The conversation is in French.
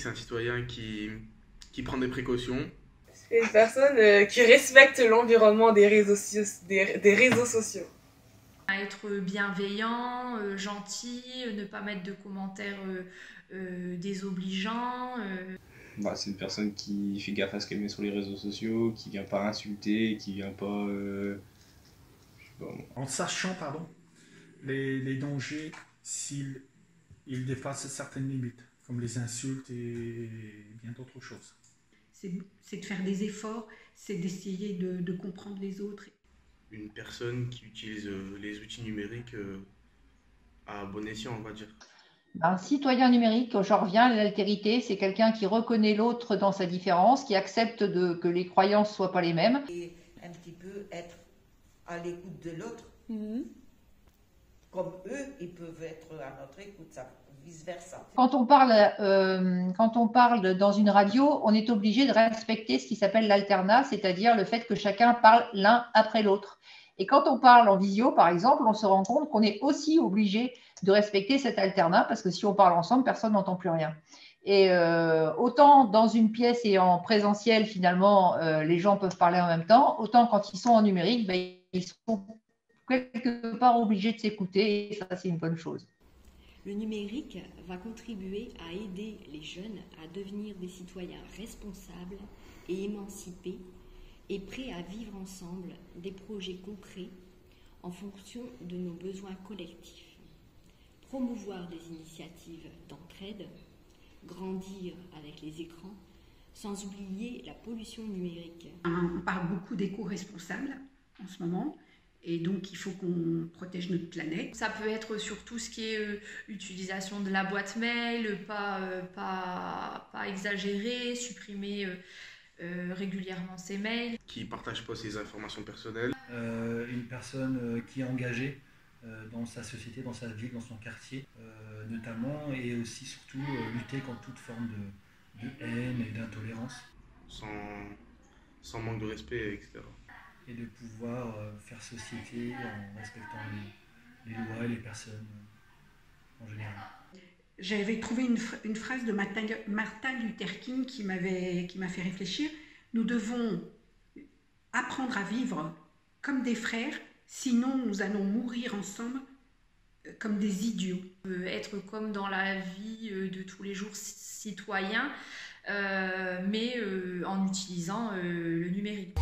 c'est un citoyen qui prend des précautions. C'est une personne qui respecte l'environnement des réseaux sociaux. Être bienveillant, gentil, ne pas mettre de commentaires désobligeants. C'est une personne qui fait gaffe à ce qu'elle met sur les réseaux sociaux, qui vient pas insulter, qui vient pas... je sais pas moi. En sachant, les dangers s'ils dépassent certaines limites, comme les insultes et bien d'autres choses. C'est de faire des efforts, c'est d'essayer de comprendre les autres. Une personne qui utilise les outils numériques à bon escient, on va dire. Un citoyen numérique, j'en reviens à l'altérité, c'est quelqu'un qui reconnaît l'autre dans sa différence, qui accepte que les croyances ne soient pas les mêmes. Et un petit peu être à l'écoute de l'autre. Comme eux, ils peuvent être à notre écoute, vice-versa. Quand on parle dans une radio, on est obligé de respecter ce qui s'appelle l'alternat, c'est-à-dire le fait que chacun parle l'un après l'autre. Et quand on parle en visio, par exemple, on se rend compte qu'on est aussi obligé de respecter cet alternat parce que si on parle ensemble, personne n'entend plus rien. Et autant dans une pièce et en présentiel, finalement, les gens peuvent parler en même temps, autant quand ils sont en numérique, ils sont quelque part obligés de s'écouter et ça, c'est une bonne chose. Le numérique va contribuer à aider les jeunes à devenir des citoyens responsables et émancipés et prêts à vivre ensemble des projets concrets en fonction de nos besoins collectifs. Promouvoir des initiatives d'entraide, grandir avec les écrans, sans oublier la pollution numérique. On parle beaucoup d'éco-responsables en ce moment. Et donc, il faut qu'on protège notre planète. Ça peut être sur tout ce qui est utilisation de la boîte mail, pas exagérer, supprimer régulièrement ses mails. Qui ne partage pas ses informations personnelles. Une personne qui est engagée dans sa société, dans sa ville, dans son quartier, notamment, et aussi surtout lutter contre toute forme de haine et d'intolérance. Sans manque de respect, etc. Et de pouvoir faire société en respectant les lois et les personnes en général. J'avais trouvé une phrase de Martin Luther King qui m'a fait réfléchir. Nous devons apprendre à vivre comme des frères, sinon nous allons mourir ensemble comme des idiots. Être comme dans la vie de tous les jours citoyen, mais en utilisant le numérique.